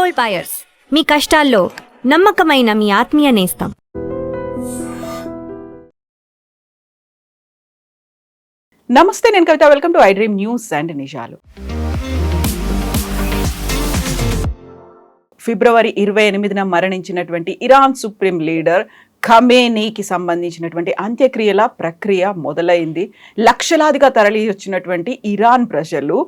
Gold buyers, మీ కష్టాల్లో నమ్మకమైన మీ ఆత్మీయ నేస్తం. నమస్తే, నేను Kavitha. Welcome to iDream News and నిజాలు. ఫిబ్రవరి 28న మరణించినటువంటి ఇరాన్ సుప్రీం లీడర్ ఖమేనీకి సంబంధించినటువంటి అంత్యక్రియల ప్రక్రియ మొదలైంది. లక్షలాదిగా తరలి వచ్చినటువంటి ఇరాన్ ప్రజలు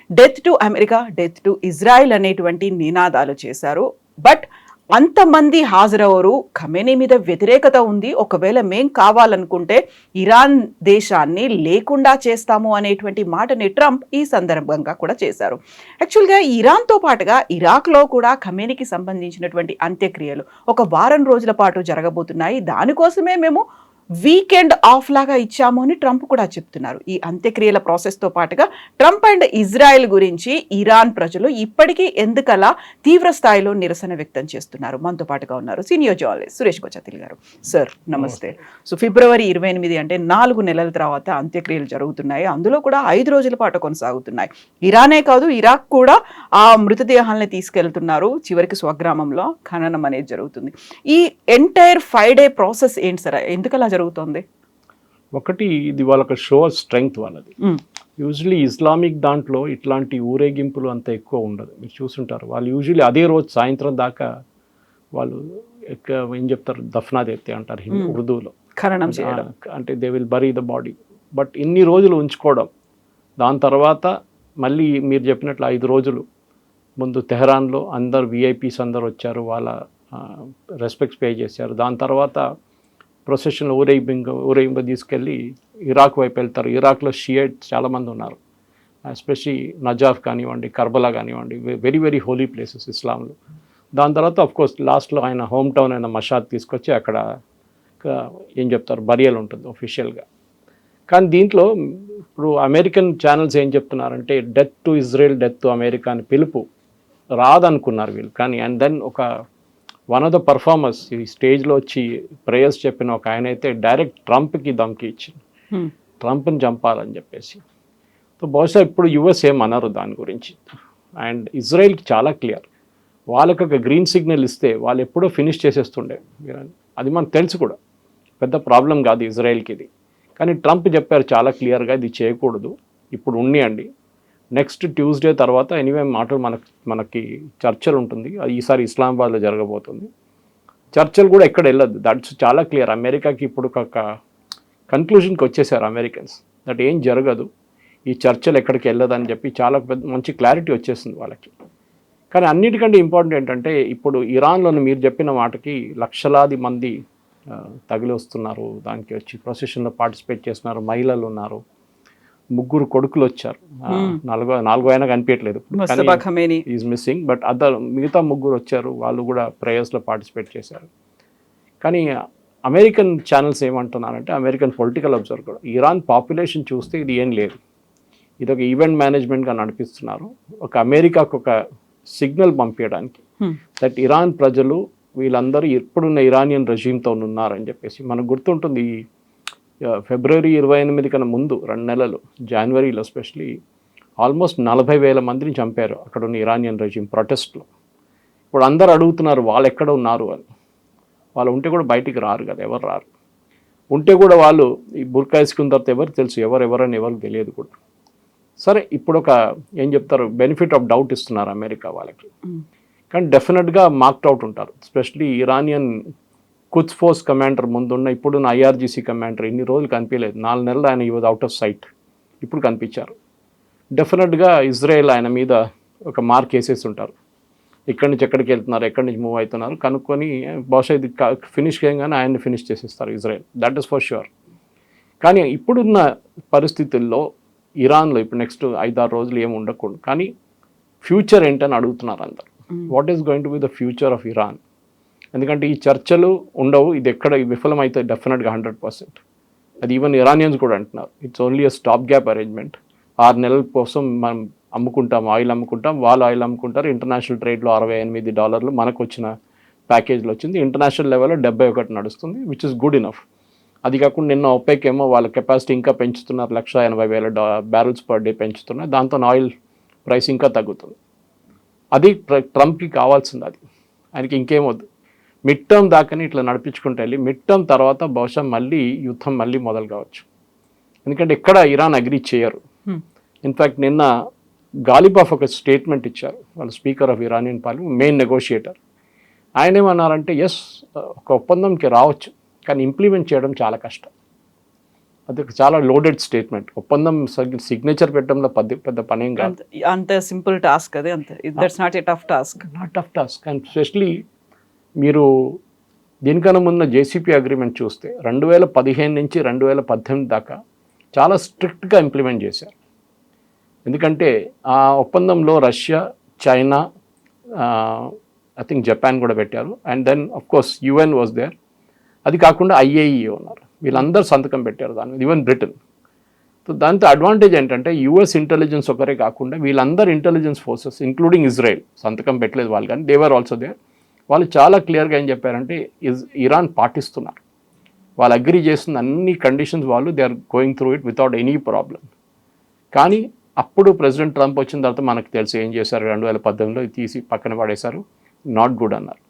death to America, death to Israel అనేటువంటి నినాదాలు చేశారు. బట్ అంతమంది హాజరవరు. ఖమేనీ మీద వ్యతిరేకత ఉంది. ఒకవేళ మేం కావాలనుకుంటే ఇరాన్ దేశాన్ని లేకుండా చేస్తాము అనేటువంటి మాటని ట్రంప్ ఈ సందర్భంగా కూడా చేశారు. యాక్చువల్గా ఇరాన్తో పాటుగా ఇరాక్లో కూడా ఖమేనీకి సంబంధించినటువంటి అంత్యక్రియలు ఒక వారం రోజుల పాటు జరగబోతున్నాయి. దానికోసమే మేము వీకెండ్ ఆఫ్ లాగా ఇచ్చాము అని ట్రంప్ కూడా చెప్తున్నారు. ఈ అంత్యక్రియల ప్రాసెస్తో పాటుగా ట్రంప్ అండ్ ఇజ్రాయెల్ గురించి ఇరాన్ ప్రజలు ఇప్పటికీ ఎందుకలా తీవ్ర స్థాయిలో నిరసన వ్యక్తం చేస్తున్నారు. మనతో పాటుగా ఉన్నారు సీనియర్ జర్నలిస్ట్ సురేష్ కొచతిల్ గారు. సార్ నమస్తే. సో ఫిబ్రవరి 28 అంటే 4 నెలల తర్వాత అంత్యక్రియలు జరుగుతున్నాయి. అందులో కూడా 5 రోజుల పాటు కొనసాగుతున్నాయి. ఇరానే కాదు, ఇరాక్ కూడా ఆ మృతదేహాలని తీసుకెళ్తున్నారు. చివరికి స్వగ్రామంలో ఖననం అనేది జరుగుతుంది. ఈ ఎంటైర్ 5 డే ప్రాసెస్ ఏంటి సార్? ఎందుకలా జరుగుతుంది? ఒకటి, ఇది వాళ్ళకి షో స్ట్రెంగ్త్ వాళ్ళది. యూజువలీ ఇస్లామిక్ దాంట్లో ఇట్లాంటి ఊరేగింపులు అంత ఎక్కువ ఉండదు. మీరు చూసుంటారు, వాళ్ళు యూజువలీ అదే రోజు సాయంత్రం దాకా వాళ్ళు ఏం చెప్తారు, దఫనాదేత్తే అంటారు ఉర్దూలో, ఖననం చేయడం. అంటే they will bury the body. But ఇన్ని రోజులు ఉంచుకోవడం, దాని తర్వాత మళ్ళీ మీరు చెప్పినట్లు 5 రోజులు ముందు తెహరాన్లో అందరు విఐపీస్ అందరు వచ్చారు, వాళ్ళ రెస్పెక్ట్స్ పే చేశారు. దాని తర్వాత ప్రొసెషన్లో ఊరేగింపు తీసుకెళ్ళి ఇరాక్ వైపు వెళ్తారు. ఇరాక్లో షియైట్స్ చాలామంది ఉన్నారు, ఎస్పెషలీ నజాఫ్ కానివ్వండి, కర్బలా కానివ్వండి, వెరీ వెరీ హోలీ ప్లేసెస్ ఇస్లాంలో. దాని తర్వాత అఫ్కోర్స్ లాస్ట్లో ఆయన హోమ్ టౌన్ అయిన మషాద్ తీసుకొచ్చి అక్కడ ఏం చెప్తారు, బరియల్ ఉంటుంది ఒఫిషియల్గా. కానీ దీంట్లో ఇప్పుడు అమెరికన్ ఛానల్స్ ఏం చెప్తున్నారంటే death to Israel, death to America అని పిలుపు రాదనుకున్నారు వీళ్ళు. కానీ and then one of the performers ఈ స్టేజ్లో వచ్చి ప్రేయర్స్ చెప్పిన ఒక ఆయన అయితే డైరెక్ట్ ట్రంప్కి ధమ్కి ఇచ్చింది, ట్రంప్ని చంపాలని చెప్పేసి. సో బహుశా ఇప్పుడు యుఎస్ ఏమన్నారు దాని గురించి. అండ్ ఇజ్రాయెల్కి చాలా క్లియర్, వాళ్ళకి ఒక గ్రీన్ సిగ్నల్ ఇస్తే వాళ్ళు ఎప్పుడో ఫినిష్ చేసేస్తుండే. అది మనకు తెలుసు కూడా, పెద్ద ప్రాబ్లం కాదు ఇజ్రాయెల్కి ఇది. కానీ ట్రంప్ చెప్పారు చాలా క్లియర్గా, ఇది చేయకూడదు, ఇప్పుడు ఉండియండి, నెక్స్ట్ ట్యూస్డే తర్వాత ఎనీవే మాటలు మనకి చర్చలు ఉంటుంది, ఈసారి ఇస్లామాబాద్లో జరగబోతుంది. చర్చలు కూడా ఎక్కడ వెళ్ళదు, దట్స్ చాలా క్లియర్. అమెరికాకి ఇప్పుడు ఒక కన్క్లూజన్కి వచ్చేసారు అమెరికన్స్, దట్ ఏం జరగదు, ఈ చర్చలు ఎక్కడికి వెళ్ళదని చెప్పి చాలా మంచి క్లారిటీ వచ్చేసింది వాళ్ళకి. కానీ అన్నిటికంటే ఇంపార్టెంట్ ఏంటంటే ఇప్పుడు ఇరాన్లోని మీరు చెప్పిన మాటకి లక్షలాది మంది తగిలి వస్తున్నారు, దానికి వచ్చి ప్రొసెషన్లో పార్టిసిపేట్ చేస్తున్నారు, మహిళలు ఉన్నారు, 3 కొడుకులు వచ్చారు, నాలుగో అయినా కనిపించట్లేదు, ఈజ్ మిస్సింగ్. బట్ మిగతా 3 వచ్చారు, వాళ్ళు కూడా ప్రేయర్స్లో పార్టిసిపేట్ చేశారు. కానీ అమెరికన్ ఛానల్స్ ఏమంటున్నారంటే, అమెరికన్ పొలిటికల్ అబ్జర్వర్ కూడా, ఇరాన్ పాపులేషన్ చూస్తే ఇది ఏం లేదు, ఇది ఒక ఈవెంట్ మేనేజ్మెంట్గా నడిపిస్తున్నారు, ఒక అమెరికాకు ఒక సిగ్నల్ పంపించడానికి దట్ ఇరాన్ ప్రజలు వీళ్ళందరూ ఎప్పుడున్న ఇరానియన్ రెజీమ్తో ఉన్నారని చెప్పేసి. మనకు గుర్తుంటుంది ఫిబ్రవరి 28 కన్నా ముందు 2 నెలలు జనవరిలో ఎస్పెషలీ ఆల్మోస్ట్ 40,000 మందిని చంపారు అక్కడ ఉన్న ఇరానియన్ రెజీమ్ ప్రొటెస్ట్లో. ఇప్పుడు అందరు అడుగుతున్నారు వాళ్ళు ఎక్కడ ఉన్నారు అని. వాళ్ళు ఉంటే కూడా బయటికి రారు కదా, ఎవరు రారు. ఉంటే కూడా వాళ్ళు ఈ బుర్కా వేసుకున్న తర్వాత ఎవరు తెలుసు, ఎవరని ఎవరికి తెలియదు కూడా. సరే, ఇప్పుడు ఒక ఏం చెప్తారు, బెనిఫిట్ ఆఫ్ డౌట్ ఇస్తున్నారు అమెరికా వాళ్ళకి. కానీ డెఫినెట్గా మార్క్డ్ అవుట్ ఉంటారు, ఎస్పెషలీ ఇరానియన్ కుద్స్ ఫోర్స్ కమాండర్ ముందున్న ఇప్పుడున్న ఐఆర్జీసీ కమాండర్ ఇన్ని రోజులు కనిపించలేదు, 4 నెలలు ఆయన ఈ వాజ్ అవుట్ ఆఫ్ సైట్, ఇప్పుడు కనిపించారు. డెఫినెట్గా ఇజ్రాయెల్ ఆయన మీద ఒక మార్క్ వేసేసి ఉంటారు, ఎక్కడి నుంచి ఎక్కడికి వెళ్తున్నారు, ఎక్కడి నుంచి మూవ్ అవుతున్నారు కనుక్కొని బహుశా ఇది ఫినిష్ చేయగానే ఆయన్ని ఫినిష్ చేసేస్తారు Israel, that is for sure. కానీ ఇప్పుడున్న పరిస్థితుల్లో ఇరాన్లో ఇప్పుడు నెక్స్ట్ 5-6 రోజులు ఏమి ఉండకూడదు, కానీ ఫ్యూచర్ ఏంటని అడుగుతున్నారు అందరు. What is going to be the future of Iran? ఎందుకంటే ఈ చర్చలు ఉండవు, ఇది ఎక్కడ విఫలమైతే డెఫినెట్గా 100%. అది ఈవెన్ ఇరానియన్స్ కూడా అంటున్నారు, it's only a stop gap arrangement. 6 నెలల కోసం మనం అమ్ముకుంటాం, ఆయిల్ అమ్ముకుంటాం, వాళ్ళు ఆయిల్ అమ్ముకుంటారు. ఇంటర్నేషనల్ ట్రేడ్లో $68 మనకు వచ్చిన ప్యాకేజ్లో వచ్చింది, ఇంటర్నేషనల్ లెవెల్లో 71 నడుస్తుంది, విచ్ ఇస్ గుడ్ ఇనఫ్. అది కాకుండా నిన్న ఒపెక్ ఏమో వాళ్ళ కెపాసిటీ ఇంకా పెంచుతున్నారు, 180,000 బ్యారెల్స్ పర్ డే పెంచుతున్నారు, దాంతో ఆయిల్ ప్రైస్ ఇంకా తగ్గుతుంది. అది ట్రంప్కి కావాల్సింది. అది ఆయనకి ఇంకేమొద్దు. మిడ్ టర్మ్ దాకానే ఇట్లా నడిపించుకుంటూ వెళ్ళి మిడ్ టర్మ్ తర్వాత బహుశా మళ్ళీ యుద్ధం మళ్ళీ మొదలు కావచ్చు. ఎందుకంటే ఎక్కడ ఇరాన్ అగ్రీ చేయరు. ఇన్ఫ్యాక్ట్ నిన్న గాలిబాఫ్ ఒక స్టేట్మెంట్ ఇచ్చారు, వాళ్ళ speaker of Iranian parliament, main negotiator. ఆయన ఏమన్నారంటే ఎస్ ఒక ఒప్పందంకి రావచ్చు కానీ ఇంప్లిమెంట్ చేయడం చాలా కష్టం. అది చాలా లోడెడ్ స్టేట్మెంట్. ఒప్పందం సిగ్నేచర్ పెట్టడంలో పెద్ద పనేం కాదు. అంత సింపుల్ టాస్క్ అది, అంత that's not a tough task. Not tough task. And specially మీరు దీనికన్నా ముందు జేసీపీ అగ్రిమెంట్ చూస్తే 2015 నుంచి 2018 దాకా చాలా స్ట్రిక్ట్గా ఇంప్లిమెంట్ చేశారు. ఎందుకంటే ఆ ఒప్పందంలో Russia, China, I think Japan కూడా పెట్టారు. And then of course UN was there. అది కాకుండా ఐఏఈఏ ఉన్నారు. వీళ్ళందరూ సంతకం పెట్టారు దాని మీద, ఈవెన్ బ్రిటన్. సో దాంతో అడ్వాంటేజ్ ఏంటంటే యుఎస్ ఇంటెలిజెన్స్ ఒకరే కాకుండా వీళ్ళందరూ ఇంటెలిజెన్స్ ఫోర్సెస్ ఇంక్లూడింగ్ ఇజ్రాయెల్, సంతకం పెట్టలేదు వాళ్ళు కానీ దేవర్ ఆల్సో దేర్. వాళ్ళు చాలా క్లియర్గా ఏం చెప్పారంటే ఇరాన్ పాటిస్తున్నారు, వాళ్ళు అగ్రీ చేస్తున్న అన్ని కండిషన్స్ వాళ్ళు they are going through it without any problem. కానీ అప్పుడు ప్రెసిడెంట్ ట్రంప్ వచ్చిన తర్వాత మనకు తెలుసు ఏం చేశారు. 2018లో తీసి పక్కన పడేశారు, నాట్ గుడ్ అన్నారు.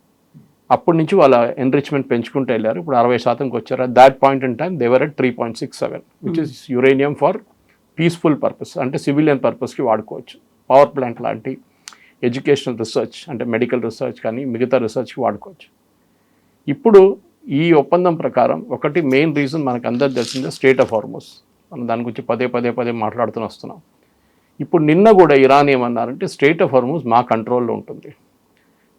అప్పటి నుంచి వాళ్ళ ఎన్రిచ్మెంట్ పెంచుకుంటూ వెళ్ళారు. ఇప్పుడు 60%కి వచ్చారు. That point in time they were at 3.67 which is uranium for peaceful purpose, అంటే సివిలియన్ పర్పస్కి వాడుకోవచ్చు. పవర్ ప్లాంట్ లాంటి, ఎడ్యుకేషనల్ రీసెర్చ్ అంటే మెడికల్ రీసెర్చ్ కానీ మిగతా రీసెర్చ్కి వాడుకోవచ్చు. ఇప్పుడు ఈ ఒప్పందం ప్రకారం ఒకటి మెయిన్ రీజన్ మనకు అందరు తెలిసిందే స్ట్రెయిట్ ఆఫ్ హార్మోస్. మనం దాని గురించి పదే మాట్లాడుతూ వస్తున్నాం. ఇప్పుడు నిన్న కూడా ఇరాన్ ఏమన్నారంటే స్ట్రెయిట్ ఆఫ్ హార్మోస్ మా కంట్రోల్లో ఉంటుంది.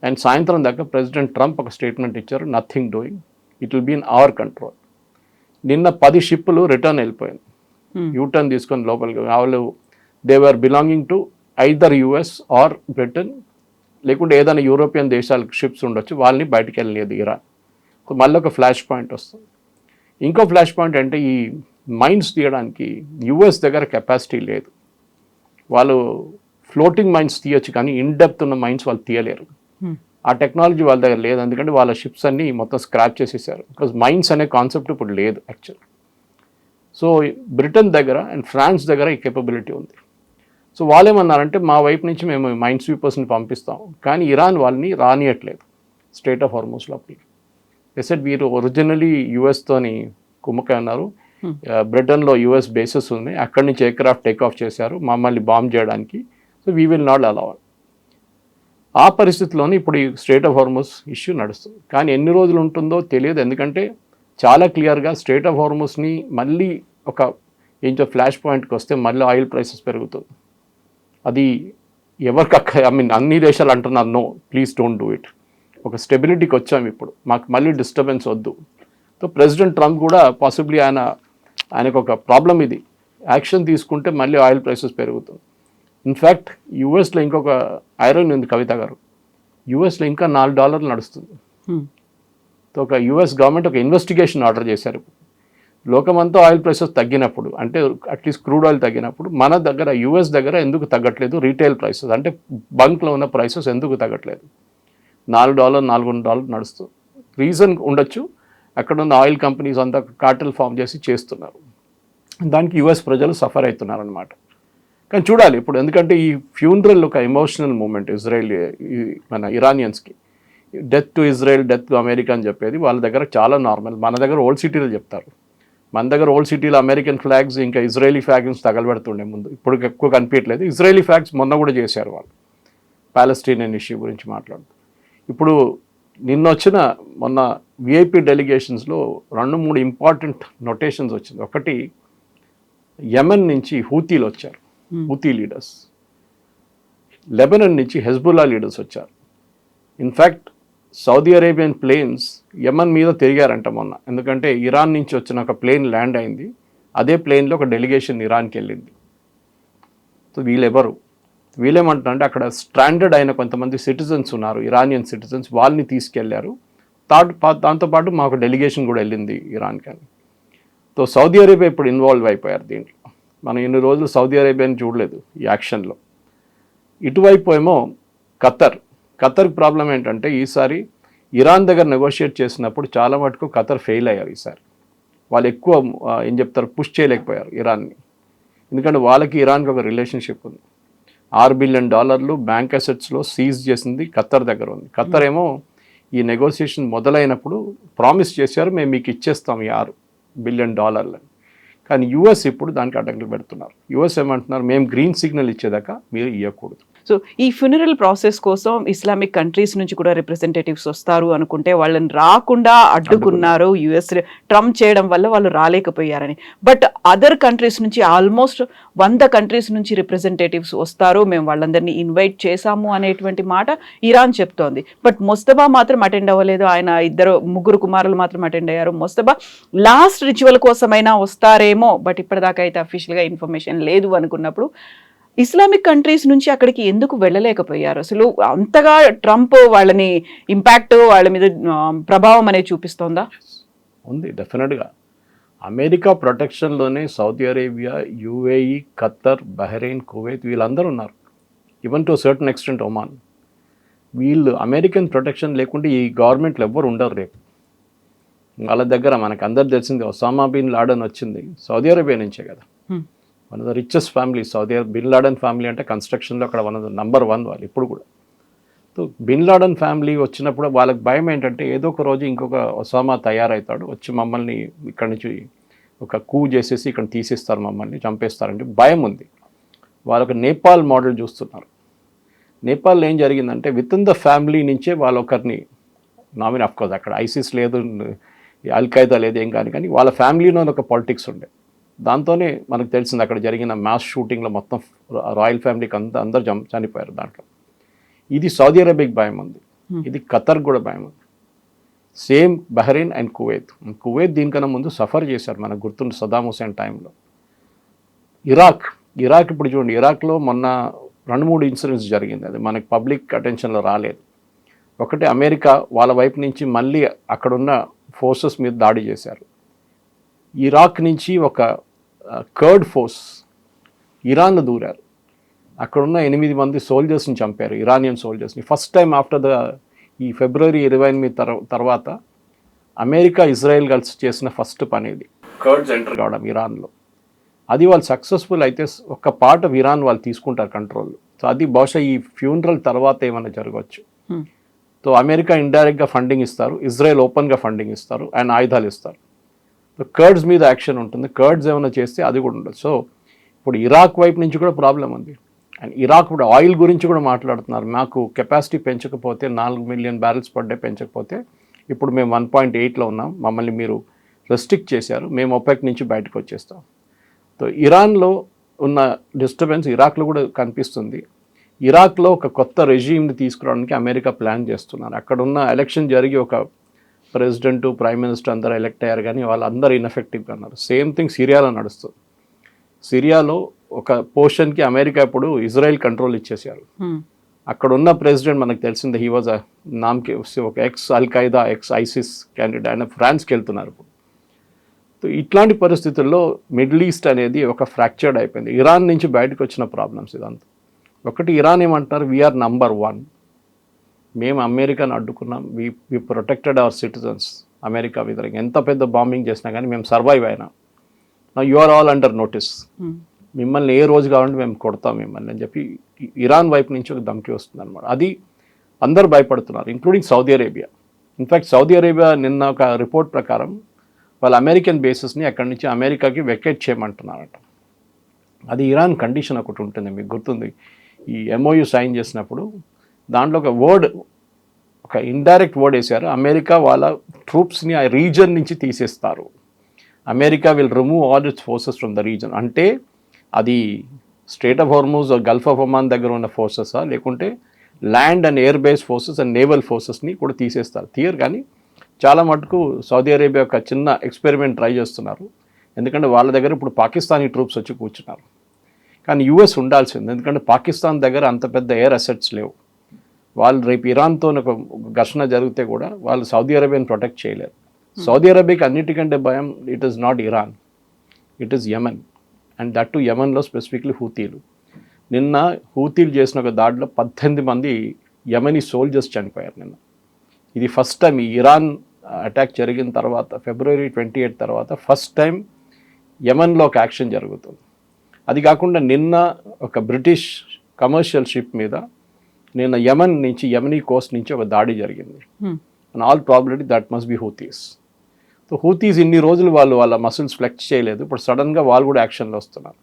అండ్ సాయంత్రం దాకా ప్రెసిడెంట్ ట్రంప్ ఒక స్టేట్మెంట్ ఇచ్చారు, nothing doing, it will be in our control. నిన్న 10 షిప్పులు రిటర్న్ వెళ్ళిపోయింది, యూటర్న్ తీసుకొని లోపలికి. వాళ్ళు they were belonging to either US or Britain, లేకుంటే ఏదైనా యూరోపియన్ దేశాలకు షిప్స్ ఉండొచ్చు, వాళ్ళని బయటికి వెళ్ళలేదు ఇరాన్. సో మళ్ళీ ఒక ఫ్లాష్ పాయింట్ వస్తుంది. ఇంకో ఫ్లాష్ పాయింట్ అంటే ఈ మైన్స్ తీయడానికి యుఎస్ దగ్గర కెపాసిటీ లేదు. వాళ్ళు ఫ్లోటింగ్ మైన్స్ తీయచ్చు కానీ ఇన్ డెప్త్ ఉన్న మైన్స్ వాళ్ళు తీయలేరు. ఆ టెక్నాలజీ వాళ్ళ దగ్గర లేదు. ఎందుకంటే వాళ్ళ షిప్స్ అన్నీ మొత్తం స్క్రాప్ చేసేసారు. బికాజ్ మైన్స్ అనే కాన్సెప్ట్ ఇప్పుడు లేదు యాక్చువల్. సో బ్రిటన్ దగ్గర అండ్ ఫ్రాన్స్ దగ్గర ఈ కేపబిలిటీ ఉంది. సో వాళ్ళేమన్నారంటే మా వైపు నుంచి మేము మైన్ స్వీపర్స్ని పంపిస్తాం కానీ ఇరాన్ వాళ్ళని రానియట్లేదు స్ట్రెయిట్ ఆఫ్ హార్మోస్ లోపలికి. ఎసెట్ వీరు ఒరిజినలీ యుఎస్తోని కుమ్మకాయ ఉన్నారు. బ్రిటన్లో యుఎస్ బేసెస్ ఉన్నాయి, అక్కడి నుంచి ఎయిర్క్రాఫ్ట్ టేక్ ఆఫ్ చేశారు మమ్మల్ని బాంబ్ చేయడానికి. So we will not allow. ఆ పరిస్థితిలోనే ఇప్పుడు ఈ స్ట్రెయిట్ ఆఫ్ హార్మోస్ ఇష్యూ నడుస్తుంది. కానీ ఎన్ని రోజులు ఉంటుందో తెలియదు. ఎందుకంటే చాలా క్లియర్గా స్ట్రెయిట్ ఆఫ్ హార్మోస్ని మళ్ళీ ఒక ఏంటో ఫ్లాష్ పాయింట్కి వస్తే మళ్ళీ ఆయిల్ ప్రైసెస్ పెరుగుతుంది. అది ఎవరికి అన్ని దేశాలు అంటున్నారు no please don't do it. ఒక స్టెబిలిటీకి వచ్చాము ఇప్పుడు, మాకు మళ్ళీ డిస్టర్బెన్స్ వద్దు. సో ప్రెసిడెంట్ ట్రంప్ కూడా పాసిబ్లీ ఆయనకు ఒక ప్రాబ్లం ఇది, యాక్షన్ తీసుకుంటే మళ్ళీ ఆయిల్ ప్రైసెస్ పెరుగుతుంది. ఇన్ఫ్యాక్ట్ యూఎస్లో ఇంకొక ఐరన్ ఉంది కవిత గారు, యూఎస్లో ఇంకా $4 నడుస్తుంది. సో ఒక యూఎస్ గవర్నమెంట్ ఒక ఇన్వెస్టిగేషన్ ఆర్డర్ చేశారు. లోకమంతా ఆయిల్ ప్రైసెస్ తగ్గినప్పుడు, అంటే అట్లీస్ట్ క్రూడ్ ఆయిల్ తగ్గినప్పుడు మన దగ్గర యూఎస్ దగ్గర ఎందుకు తగ్గట్లేదు, రీటైల్ ప్రైసెస్ అంటే బంక్లో ఉన్న ప్రైసెస్ ఎందుకు తగ్గట్లేదు? $4, $4.5 నడుస్తుంది. రీజన్ ఉండొచ్చు, అక్కడ ఉన్న ఆయిల్ కంపెనీస్ అంతా కార్టెల్ ఫామ్ చేసి చేస్తున్నారు. దానికి యుఎస్ ప్రజలు సఫర్ అవుతున్నారు అనమాట. కానీ చూడాలి ఇప్పుడు, ఎందుకంటే ఈ ఫ్యూనరల్ ఒక ఎమోషనల్ మూమెంట్ ఇజ్రాయెల్ మన ఇరానియన్స్కి. Death to Israel, death to America అని చెప్పేది వాళ్ళ దగ్గర చాలా నార్మల్. మన దగ్గర ఓల్డ్ సిటీలో చెప్తారు, మన దగ్గర ఓల్డ్ సిటీలో అమెరికన్ ఫ్లాగ్స్ ఇంకా ఇజ్రాయలీ ఫ్లాగ్స్ తగలబెడుతుండే ముందు, ఇప్పుడు ఎక్కువ కనిపించట్లేదు. ఇజ్రాయలీ ఫ్లాగ్స్ మొన్న కూడా చేశారు వాళ్ళు పాలస్తీనియన్ ఇష్యూ గురించి మాట్లాడుతూ. ఇప్పుడు మొన్న విఐపి డెలిగేషన్స్లో 2-3 ఇంపార్టెంట్ నొటేషన్స్ వచ్చింది. ఒకటి యెమెన్ నుంచి హూతీలు వచ్చారు, హూతీ లీడర్స్. లెబనన్ నుంచి హెజ్బుల్లా లీడర్స్ వచ్చారు. In fact Saudi Arabian planes Yemen మీద తిరిగారంట మొన్న, ఎందుకంటే ఇరాన్ నుంచి వచ్చిన ఒక ప్లేన్ ల్యాండ్ అయింది, అదే ప్లేన్లో ఒక డెలిగేషన్ ఇరాన్కి వెళ్ళింది. సో వీళ్ళేమంటారంటే అక్కడ స్ట్రాండర్డ్ అయిన కొంతమంది సిటిజన్స్ ఉన్నారు, ఇరానియన్ సిటిజన్స్, వాళ్ళని తీసుకెళ్లారు. దాంతోపాటు మాకు డెలిగేషన్ కూడా వెళ్ళింది ఇరాన్కి అని. సో సౌదీ అరేబియా ఇప్పుడు ఇన్వాల్వ్ అయిపోయారు దీంట్లో. మనం ఇన్ని రోజులు సౌదీ అరేబియాని చూడలేదు ఈ యాక్షన్లో. ఇటువైపు ఏమో ఖతర్ ప్రాబ్లం ఏంటంటే ఈసారి ఇరాన్ దగ్గర నెగోషియేట్ చేసినప్పుడు చాలా మటుకు ఖతర్ ఫెయిల్ అయ్యారు ఈసారి. వాళ్ళు ఎక్కువ పుష్ చేయలేకపోయారు ఇరాన్ని, ఎందుకంటే వాళ్ళకి ఇరాన్కి ఒక రిలేషన్షిప్ ఉంది. $6 బిలియన్ బ్యాంక్ అసెట్స్లో సీజ్ చేసింది ఖత్తర్ దగ్గర ఉంది. ఖత్తర్ ఏమో ఈ నెగోసియేషన్ మొదలైనప్పుడు ప్రామిస్ చేశారు, మేము మీకు ఇచ్చేస్తాం ఈ $6 బిలియన్. కానీ యుఎస్ ఇప్పుడు దానికి అడ్డంకులు పెడుతున్నారు. యుఎస్ ఏమంటున్నారు, మేము గ్రీన్ సిగ్నల్ ఇచ్చేదాకా మీరు ఇవ్వకూడదు. సో ఈ ఫ్యూనరల్ ప్రాసెస్ కోసం ఇస్లామిక్ కంట్రీస్ నుంచి కూడా రిప్రజెంటేటివ్స్ వస్తారు అనుకుంటే వాళ్ళని రాకుండా అడ్డుకున్నారు యుఎస్, ట్రంప్ చేయడం వల్ల వాళ్ళు రాలేకపోయారని. బట్ అదర్ కంట్రీస్ నుంచి ఆల్మోస్ట్ 100 కంట్రీస్ నుంచి రిప్రజెంటేటివ్స్ వస్తారు, మేము వాళ్ళందరినీ ఇన్వైట్ చేశాము అనేటువంటి మాట ఇరాన్ చెప్తోంది. బట్ మొస్తబా మాత్రం అటెండ్ అవ్వలేదు. ఆయన ముగ్గురు కుమారులు మాత్రం అటెండ్ అయ్యారు. మొస్తబా లాస్ట్ రిచువల్ కోసమైనా వస్తారేమో, బట్ ఇప్పటిదాకా అయితే అఫీషియల్గా ఇన్ఫర్మేషన్ లేదు అనుకున్నప్పుడు ఇస్లామిక్ కంట్రీస్ నుంచి అక్కడికి ఎందుకు వెళ్ళలేకపోయారు? అసలు అంతగా ట్రంప్ వాళ్ళని ఇంపాక్ట్, వాళ్ళ మీద ప్రభావం అనేది చూపిస్తోందా? ఉంది, డెఫినెట్గా. అమెరికా ప్రొటెక్షన్లోనే Saudi Arabia, UAE, Qatar, Bahrain, Kuwait వీళ్ళందరూ ఉన్నారు. Even to certain extent Oman. వీళ్ళు అమెరికన్ ప్రొటెక్షన్ లేకుంటే ఈ గవర్నమెంట్లు ఎవ్వరు ఉండరు రేపు. వాళ్ళ దగ్గర మనకు అందరు తెలిసింది, ఒసామా బిన్ లాడెన్ వచ్చింది సౌదీ అరేబియా నుంచే కదా. One of the richest family Saudi bin Laden family అంటే కన్స్ట్రక్షన్లో అక్కడ వన్ ఆఫ్ ద నంబర్ 1 వాళ్ళు ఇప్పుడు కూడా. సో బిన్ లాడెన్ ఫ్యామిలీ వచ్చినప్పుడు వాళ్ళకి భయం ఏంటంటే ఏదో ఒక రోజు ఇంకొక ఒసామా తయారవుతాడు, వచ్చి మమ్మల్ని ఇక్కడి నుంచి ఒక కూ చేసేసి ఇక్కడ తీసేస్తారు, మమ్మల్ని చంపేస్తారంటే భయం ఉంది. వాళ్ళొక నేపాల్ మోడల్ చూస్తున్నారు. నేపాల్లో ఏం జరిగిందంటే విత్ ఇన్ ద ఫ్యామిలీ నుంచే వాళ్ళొకరిని నామినీ, అఫ్కోర్స్ అక్కడ ఐసిస్ లేదు, అల్ఖైదా లేదు, ఏం కానీ వాళ్ళ ఫ్యామిలీలో ఒక పాలిటిక్స్ ఉండే. దాంతోనే మనకు తెలిసింది అక్కడ జరిగిన మాస్ షూటింగ్లో మొత్తం రాయల్ ఫ్యామిలీకి అందరూ చనిపోయారు దాంట్లో. ఇది సౌదీ అరేబియాకి భయం ఉంది, ఇది ఖతర్ కూడా భయం ఉంది. Same Bahrain and Kuwait. Kuwait దీనికన్నా ముందు సఫర్ చేశారు, మనకు గుర్తుండి సదాం హుసేన్ టైంలో. ఇరాక్ ఇప్పుడు చూడండి, ఇరాక్లో మొన్న 2-3 ఇన్సిడెంట్స్ జరిగింది, అది మనకి పబ్లిక్ అటెన్షన్లో రాలేదు. ఒకటి అమెరికా వాళ్ళ వైపు నుంచి మళ్ళీ అక్కడున్న ఫోర్సెస్ మీద దాడి చేశారు. ఇరాక్ నుంచి ఒక కర్డ్ ఫోర్స్ ఇరాన్లో దూరారు, అక్కడున్న 8 మంది సోల్జర్స్ని చంపారు, ఇరానియన్ సోల్జర్స్ని. ఫస్ట్ టైం ఆఫ్టర్ ఈ ఫిబ్రవరి 28 తర్వాత అమెరికా, ఇజ్రాయెల్ కలిసి చేసిన ఫస్ట్ పని ఇది, కర్డ్స్ ఎంటర్ కావడం ఇరాన్లో. అది వాళ్ళు సక్సెస్ఫుల్ అయితే ఒక పార్ట్ ఆఫ్ ఇరాన్ వాళ్ళు తీసుకుంటారు కంట్రోల్. సో అది బహుశా ఈ ఫ్యూనరల్ తర్వాత ఏమైనా జరగవచ్చు. సో అమెరికా ఇండైరెక్ట్గా ఫండింగ్ ఇస్తారు, ఇజ్రాయెల్ ఓపెన్గా ఫండింగ్ ఇస్తారు అండ్ ఆయుధాలు ఇస్తారు. కర్డ్స్ మీద యాక్షన్ ఉంటుంది, కర్డ్స్ ఏమైనా చేస్తే అది కూడా ఉండదు. సో ఇప్పుడు ఇరాక్ వైపు నుంచి కూడా ప్రాబ్లం ఉంది. అండ్ ఇరాక్ ఇప్పుడు ఆయిల్ గురించి కూడా మాట్లాడుతున్నారు, మాకు కెపాసిటీ పెంచకపోతే 4 మిలియన్ బ్యారెల్స్ పర్ డే పెంచకపోతే, ఇప్పుడు మేము 1.8లో ఉన్నాం, మమ్మల్ని మీరు రెస్ట్రిక్ట్ చేశారు, మేము ఒపెక్ నుంచి బయటకు వచ్చేస్తాం. సో ఇరాన్లో ఉన్న డిస్టర్బెన్స్ ఇరాక్లో కూడా కనిపిస్తుంది. ఇరాక్లో ఒక కొత్త రెజీమ్ని తీసుకురావడానికి అమెరికా ప్లాన్ చేస్తున్నారు. అక్కడ ఉన్న ఎలక్షన్ జరిగి ఒక ప్రెసిడెంట్, ప్రైమ్ మినిస్టర్ అందరూ ఎలక్ట్ అయ్యారు, కానీ వాళ్ళందరూ ఇన్ఎఫెక్టివ్గా అన్నారు. సేమ్ థింగ్ సిరియాలో నడుస్తుంది. సిరియాలో ఒక పోర్షన్కి అమెరికా ఇప్పుడు ఇజ్రాయెల్ కంట్రోల్ ఇచ్చేసారు. అక్కడ ఉన్న ప్రెసిడెంట్ మనకు తెలిసిందే, హీ వాజ్ నామ్కి ఒక X Al-Qaeda, X ISIS candidate, ఆయన ఫ్రాన్స్కి వెళ్తున్నారు ఇప్పుడు. సో ఇట్లాంటి పరిస్థితుల్లో మిడిల్ ఈస్ట్ అనేది ఒక ఫ్రాక్చర్డ్ అయిపోయింది. ఇరాన్ నుంచి బయటకు వచ్చిన ప్రాబ్లమ్స్ ఇదంతా. ఒకటి ఇరాన్ ఏమంటారు, వీఆర్ నంబర్ 1, మేము అమెరికాను అడ్డుకున్నాం, we protected our citizens. America వ్యతిరేకంగా ఎంత పెద్ద బాంబింగ్ చేసినా కానీ మేము సర్వైవ్ అయినా. You are all under notice, మిమ్మల్ని ఏ రోజు కావాలంటే మేము కొడతాం మిమ్మల్ని అని చెప్పి ఇరాన్ వైపు నుంచి ఒక ధమ్కి వస్తుంది అనమాట. అది అందరు భయపడుతున్నారు, including Saudi Arabia. In fact Saudi Arabia నిన్న ఒక రిపోర్ట్ ప్రకారం వాళ్ళ అమెరికన్ బేసెస్ని అక్కడి నుంచి అమెరికాకి వెకేట్ చేయమంటున్నారట. అది ఇరాన్ కండిషన్ ఒకటి ఉంటుంది, మీకు గుర్తుంది, ఈ MOU సైన్ చేసినప్పుడు దాంట్లో ఒక వర్డ్, ఒక ఇండైరెక్ట్ వర్డ్ వేశారు, అమెరికా వాళ్ళ ట్రూప్స్ని ఆ రీజన్ నుంచి తీసేస్తారు, America will remove all its forces from the region. అంటే అది strait of Hormuz, gulf of Oman దగ్గర ఉన్న ఫోర్సెసా, లేకుంటే land and air base forces and naval ఫోర్సెస్ని కూడా తీసేస్తారు. తీయరు, కానీ చాలా మటుకు సౌదీ అరేబియా ఒక చిన్న ఎక్స్పెరిమెంట్ ట్రై చేస్తున్నారు. ఎందుకంటే వాళ్ళ దగ్గర ఇప్పుడు పాకిస్తానీ ట్రూప్స్ వచ్చి కూర్చున్నారు, కానీ US ఉండాల్సింది, ఎందుకంటే పాకిస్తాన్ దగ్గర అంత పెద్ద ఎయిర్ అసెట్స్ లేవు. వాళ్ళు రేపు ఇరాన్తో ఒక ఘర్షణ జరిగితే కూడా వాళ్ళు సౌదీ అరేబియాని ప్రొటెక్ట్ చేయలేరు. సౌదీ అరేబియాకి అన్నిటికంటే భయం, it is not Iran, it is Yemen. And that to యెమెన్లో స్పెసిఫిక్లీ హూతీలు. నిన్న హూతీలు చేసిన ఒక దాడిలో 18 మంది యెమెనీ సోల్జర్స్ చనిపోయారు నిన్న. ఇది ఫస్ట్ టైం ఈ ఇరాన్ అటాక్ జరిగిన తర్వాత, February 28 తర్వాత ఫస్ట్ టైం యెమెన్లో ఒక యాక్షన్ జరుగుతుంది. అది కాకుండా నిన్న ఒక బ్రిటిష్ కమర్షియల్ షిప్ మీద నిన్న యమనీ కోస్ట్ నుంచి ఒక దాడి జరిగింది. And all probability that must be Houthis. So Houthis ఇన్ని రోజులు వాళ్ళ మసిల్స్ ఫ్లెక్స్ చేయలేదు, ఇప్పుడు సడన్గా వాళ్ళు కూడా యాక్షన్లో వస్తున్నారు.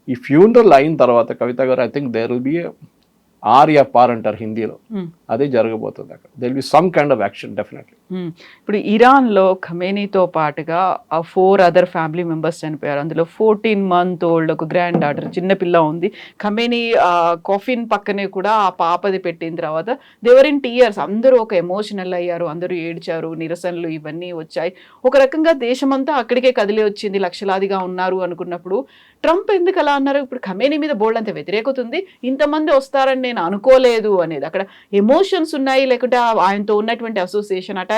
ఈ ఫ్యూనరల్ అయిన తర్వాత Kavitha garu, I think there will be ఆర్ యా పార్ అంటారు హిందీలో, అదే జరగబోతుంది అక్కడ. There will be some kind of action definitely. ఇప్పుడు ఇరాన్లో ఖమేనీతో పాటుగా 4 అదర్ ఫ్యామిలీ మెంబర్స్ చనిపోయారు. అందులో 14 month old ఒక గ్రాండ్ డాటర్ చిన్నపిల్ల ఉంది. ఖమేనీ కాఫిన్ పక్కనే కూడా ఆ పాపది పెట్టిన తర్వాత దేవర్ ఇన్ టీయర్స్, అందరూ ఒక ఎమోషనల్ అయ్యారు, అందరూ ఏడ్చారు, నిరసనలు ఇవన్నీ వచ్చాయి. ఒక రకంగా దేశమంతా అక్కడికే కదిలి వచ్చింది, లక్షలాదిగా ఉన్నారు అనుకున్నప్పుడు ట్రంప్ ఎందుకు అలా అన్నారు? ఇప్పుడు ఖమేనీ మీద బోల్డ్ అంత వ్యతిరేకత ఉంది, ఇంతమంది వస్తారని నేను అనుకోలేదు అనేది. అక్కడ ఎమోషన్స్ ఉన్నాయి, లేకుంటే ఆయనతో ఉన్నటువంటి అసోసియేషన్ అటాచ్మెంట్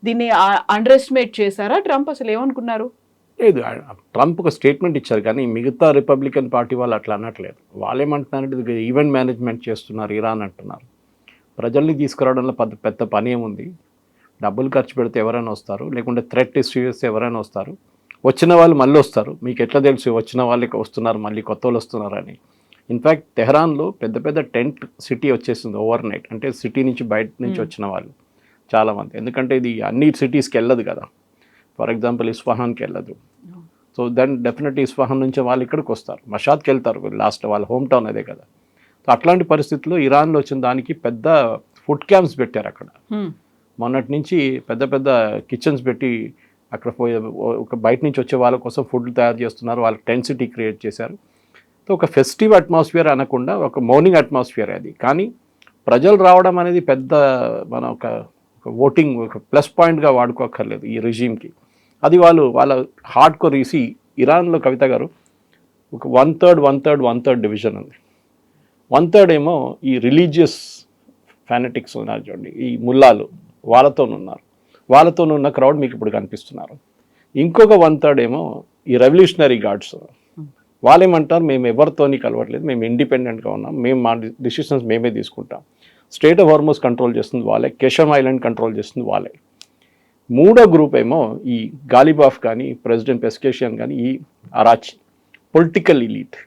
దీన్ని అండర్ ఎస్టిమేట్ చేశారా? ట్రంప్ అసలు ఏమనుకున్నారు? లేదు, ట్రంప్ ఒక స్టేట్మెంట్ ఇచ్చారు, కానీ మిగతా రిపబ్లికన్ పార్టీ వాళ్ళు అట్లా అనట్లేదు. వాళ్ళు ఏమంటున్నారంటే ఇది ఈవెంట్ మేనేజ్మెంట్ చేస్తున్నారు ఇరాన్ అంటున్నారు. ప్రజల్ని తీసుకురావడంలో పెద్ద పని ఏముంది, డబ్బులు ఖర్చు పెడితే ఎవరైనా వస్తారు, లేకుంటే థ్రెట్ ఇష్యూ చేస్తే ఎవరైనా వస్తారు, వచ్చిన వాళ్ళు మళ్ళీ వస్తారు. మీకు ఎట్లా తెలుసు వచ్చిన వాళ్ళకి వస్తున్నారు, మళ్ళీ కొత్త వాళ్ళు వస్తున్నారని? ఇన్ఫ్యాక్ట్ తెహరాన్లో పెద్ద టెంట్ సిటీ వచ్చేసింది ఓవర్ నైట్. అంటే సిటీ నుంచి బయట నుంచి వచ్చిన వాళ్ళు చాలామంది, ఎందుకంటే ఇది అన్ని సిటీస్కి వెళ్ళదు కదా. ఫర్ ఎగ్జాంపుల్ ఇస్ఫహాన్కి వెళ్ళదు. సో దెన్ డెఫినెట్లీ ఇస్ఫహాన్ నుంచి వాళ్ళు ఇక్కడికి వస్తారు, మషాద్కి వెళ్తారు, లాస్ట్ వాళ్ళ హోమ్ టౌన్ అదే కదా. సో అట్లాంటి పరిస్థితుల్లో ఇరాన్లో వచ్చిన దానికి పెద్ద ఫుడ్ క్యాంప్స్ పెట్టారు అక్కడ. మొన్నటి నుంచి పెద్ద కిచెన్స్ పెట్టి అక్కడ ఒక బయట నుంచి వచ్చే వాళ్ళ కోసం ఫుడ్ తయారు చేస్తున్నారు, వాళ్ళకి టెంట్ సిటీ క్రియేట్ చేశారు. సో ఒక ఫెస్టివ్ అట్మాస్ఫియర్ అనకుండా ఒక మౌర్నింగ్ అట్మాస్ఫియర్ అది. కానీ ప్రజలు రావడం అనేది పెద్ద మన ఒక ఓటింగ్ ఒక ప్లస్ పాయింట్గా వాడుకోక్కర్లేదు ఈ రెజీమ్కి. అది వాళ్ళ హార్డ్ కోర్ ఈసి ఇరాన్లో కవిత గారు ఒక 1/3 డివిజన్ ఉంది. 1/3 ఏమో ఈ రిలీజియస్ ఫ్యానటిక్స్ ఉన్నారు చూడండి, ఈ ముల్లాలు, వాళ్ళతోనున్న క్రౌడ్ మీకు ఇప్పుడు కనిపిస్తున్నారు. ఇంకొక 1/3 ఏమో ఈ రెవల్యూషనరీ గార్డ్స్. వాళ్ళేమంటారు, మేము ఎవరితోని కలవట్లేదు, మేము ఇండిపెండెంట్గా ఉన్నాం, మేము మా డిసిషన్స్ మేమే తీసుకుంటాం. స్టేట్ ఆఫ్ హార్మోస్ కంట్రోల్ చేస్తుంది వాళ్ళే, కెషమ్ ఐలాండ్ కంట్రోల్ చేస్తుంది వాళ్ళే. మూడో గ్రూప్ ఏమో ఈ గాలిబాఫ్ కానీ ప్రెసిడెంట్ పెస్కేషియన్ కానీ ఈ అరాచి పొలిటికల్ ఎలీట్.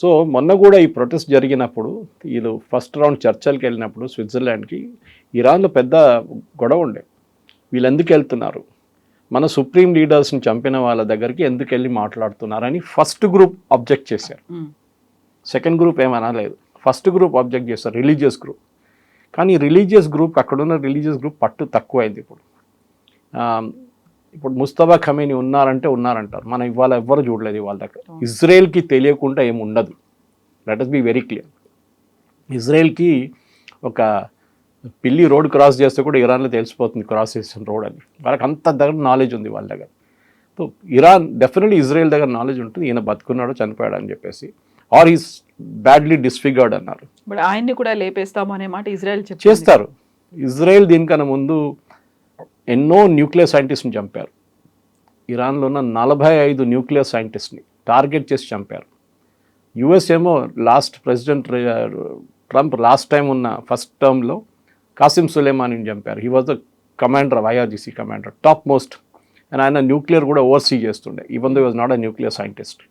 సో మొన్న కూడా ఈ ప్రొటెస్ట్ జరిగినప్పుడు వీళ్ళు ఫస్ట్ రౌండ్ చర్చలకు వెళ్ళినప్పుడు స్విట్జర్లాండ్కి ఇరాన్లో పెద్ద గొడవ ఉండే. వీళ్ళు ఎందుకు వెళ్తున్నారు, మన సుప్రీం లీడర్స్ని చంపిన వాళ్ళ దగ్గరికి ఎందుకు వెళ్ళి మాట్లాడుతున్నారని ఫస్ట్ గ్రూప్ అబ్జెక్ట్ చేశారు. సెకండ్ గ్రూప్ ఏమనలేదు, ఫస్ట్ గ్రూప్ అబ్జెక్ట్ చేస్తారు, రిలీజియస్ గ్రూప్. కానీ రిలీజియస్ గ్రూప్, అక్కడున్న రిలీజియస్ గ్రూప్ పట్టు తక్కువైంది. ఇప్పుడు ముస్తఫా ఖమేనీ ఉన్నారంటారు, మనం ఇవాళ ఎవ్వరు చూడలేదు వాళ్ళ దగ్గర. ఇజ్రాయెల్కి తెలియకుండా ఏమి ఉండదు, let us be very clear. ఇజ్రాయెల్కి ఒక పిల్లి రోడ్ క్రాస్ చేస్తే కూడా ఇరాన్లో తెలిసిపోతుంది క్రాస్ చేసిన రోడ్ అని. వాళ్ళకి అంత దగ్గర నాలెడ్జ్ ఉంది వాళ్ళ దగ్గర. సో ఇరాన్ డెఫినెట్లీ ఇజ్రాయెల్ దగ్గర నాలెడ్జ్ ఉంటుంది, ఈయన బతుకున్నాడో చనిపోయాడు అని చెప్పేసి, ఆర్ ఈస్ బ్యాడ్లీ డిస్ఫిగర్డ్ అన్నారు. బట్ ఆయన్ని కూడా లేపేస్తాము అనే మాట ఇజ్రాయెల్ చేస్తారు. ఇజ్రాయెల్ దీనికన్నా ముందు ఎన్నో న్యూక్లియర్ సైంటిస్ట్ని చంపారు. ఇరాన్లో ఉన్న 45 న్యూక్లియర్ సైంటిస్ట్ని టార్గెట్ చేసి చంపారు. యుఎస్ ఏమో last president Trump last time ఉన్న ఫస్ట్ టర్మ్లో కాసిం సులేమానీని చంపారు. He was the commander of IRGC commander, top most. And ఆయన న్యూక్లియర్ కూడా ఓవర్సీ చేస్తుండే, even though was not a nuclear scientist.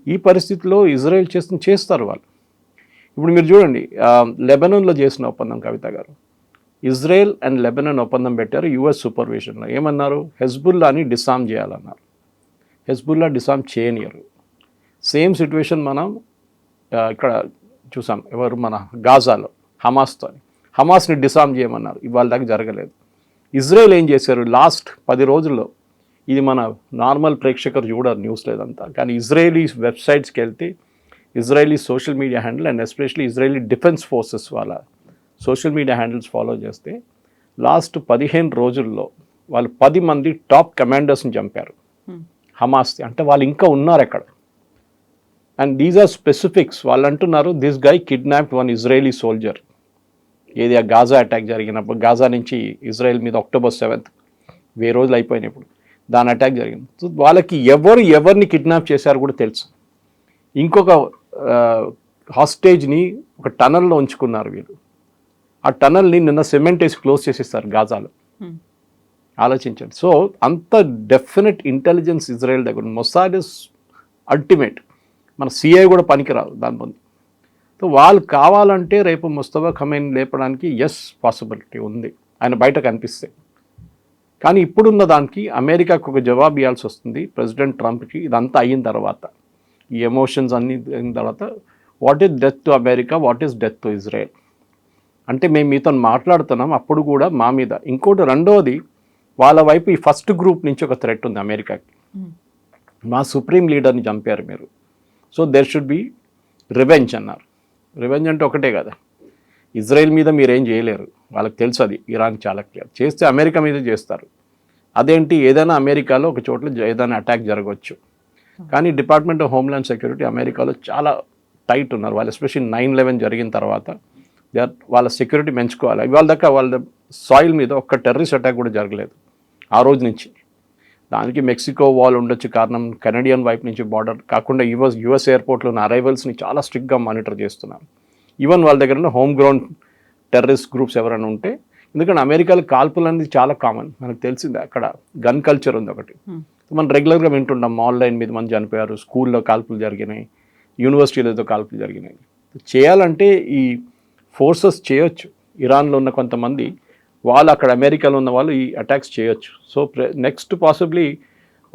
ఈ పరిస్థితిలో ఇజ్రాయెల్ చేస్తారు వాళ్ళు. ఇప్పుడు మీరు చూడండి, లెబనాన్లో చేసిన ఒప్పందం కవిత గారు, ఇజ్రాయెల్ అండ్ లెబనాన్ ఒప్పందం పెట్టారు యుఎస్ సూపర్విజన్లో. ఏమన్నారు, హెజ్బుల్లాని డిసామ్ చేయాలన్నారు. హెజ్బుల్లా డిసామ్ చేయనియరు. సేమ్ సిచ్యువేషన్ మనం ఇక్కడ చూసాం, ఎవరు మన గాజాలో హమాస్తో. హమాస్ని డిసామ్ చేయమన్నారు, ఇవాళ దాకా జరగలేదు. ఇజ్రాయెల్ ఏం చేశారు, లాస్ట్ 10 రోజుల్లో, ఇది మన నార్మల్ ప్రేక్షకులు చూడరు న్యూస్ లేదంతా, కానీ ఇజ్రాయలీ వెబ్సైట్స్కి వెళ్తే Israeli social media handle and especially Israeli defence forces వాళ్ళ సోషల్ మీడియా హ్యాండిల్స్ ఫాలో చేస్తే లాస్ట్ 15 రోజుల్లో వాళ్ళు 10 మంది టాప్ కమాండర్స్ని చంపారు హమాస్. అంటే వాళ్ళు ఇంకా ఉన్నారు అక్కడ. And these are specifics. వాళ్ళు అంటున్నారు this guy kidnapped 1 Israeli soldier. ఏది ఆ గాజా అటాక్ జరిగినప్పుడు, గాజా నుంచి ఇజ్రాయెల్ మీద October 7th 1000 రోజులు అయిపోయినప్పుడు దాని అటాక్ జరిగింది. సో వాళ్ళకి ఎవరిని కిడ్నాప్ చేశారు కూడా తెలుసు. ఇంకొక హాస్టేజ్ని ఒక టనల్లో ఉంచుకున్నారు వీళ్ళు. ఆ టనల్ని నిన్న సిమెంట్ వేసి క్లోజ్ చేసేస్తారు గాజాలో. ఆలోచించండి. సో అంత డెఫినెట్ ఇంటెలిజెన్స్ ఇజ్రాయెల్ దగ్గర. Mossad is ultimate. మన సిఐ కూడా పనికిరాదు దాని ముందు. సో వాళ్ళు కావాలంటే రేపు ముస్తఫా ఖమేని లేపడానికి ఎస్ పాసిబిలిటీ ఉంది, ఆయన బయట కనిపిస్తే. కానీ ఇప్పుడున్న దానికి అమెరికాకు ఒక జవాబు ఇవ్వాల్సి వస్తుంది ప్రెసిడెంట్ ట్రంప్కి. ఇదంతా అయిన తర్వాత, ఈ ఎమోషన్స్ అన్నీ అయిన తర్వాత, what is death to America, what is death to Israel అంటే మేము మీతో మాట్లాడుతున్నాం అప్పుడు కూడా మా మీద. ఇంకోటి రెండవది, వాళ్ళ వైపు ఈ ఫస్ట్ గ్రూప్ నుంచి ఒక థ్రెట్ ఉంది అమెరికాకి. మా సుప్రీం లీడర్ని చంపారు మీరు, so there should be revenge అన్నారు. రివెంజ్ అంటే ఒకటే కదా, ఇజ్రాయెల్ మీద మీరేం చేయలేరు, వాళ్ళకి తెలుసు అది, ఇరాన్ చాలా క్లియర్. చేస్తే అమెరికా మీద చేస్తారు. అదేంటి, ఏదైనా అమెరికాలో ఒక చోట్ల ఏదైనా అటాక్ జరగవచ్చు. కానీ డిపార్ట్మెంట్ ఆఫ్ హోమ్లాండ్ సెక్యూరిటీ అమెరికాలో చాలా టైట్ ఉన్నారు వాళ్ళు. ఎస్పెషల్లీ 9/11 జరిగిన తర్వాత వాళ్ళ సెక్యూరిటీ పెంచుకోవాలి. ఇవాళ దాకా వాళ్ళ సాయిల్ మీద ఒక్క టెర్రరిస్ట్ అటాక్ కూడా జరగలేదు ఆ రోజు నుంచి. దానికి మెక్సికో వాల్ ఉండొచ్చు కారణం, కెనడియన్ వైపు నుంచి బార్డర్ కాకుండా యుఎస్ ఎయిర్పోర్ట్లో ఉన్న అరైవల్స్ని చాలా స్ట్రిక్ట్గా మానిటర్ చేస్తున్నారు. ఈవెన్ వాళ్ళ దగ్గర హోమ్ గ్రౌండ్ టెర్రరిస్ట్ గ్రూప్స్ ఎవరైనా ఉంటే, ఎందుకంటే అమెరికాలో కాల్పులు అనేది చాలా కామన్, మనకు తెలిసిందే. అక్కడ గన్ కల్చర్ ఉంది ఒకటి, మనం రెగ్యులర్గా వింటుంటాం. ఆన్లైన్ మీద మంది చనిపోయారు, స్కూల్లో కాల్పులు జరిగినాయి, యూనివర్సిటీలతో కాల్పులు జరిగినాయి. చేయాలంటే ఈ ఫోర్సెస్ చేయొచ్చు. ఇరాన్లో ఉన్న కొంతమంది వాళ్ళు, అక్కడ అమెరికాలో ఉన్న వాళ్ళు ఈ అటాక్స్ చేయొచ్చు. సో నెక్స్ట్ పాసిబ్లీ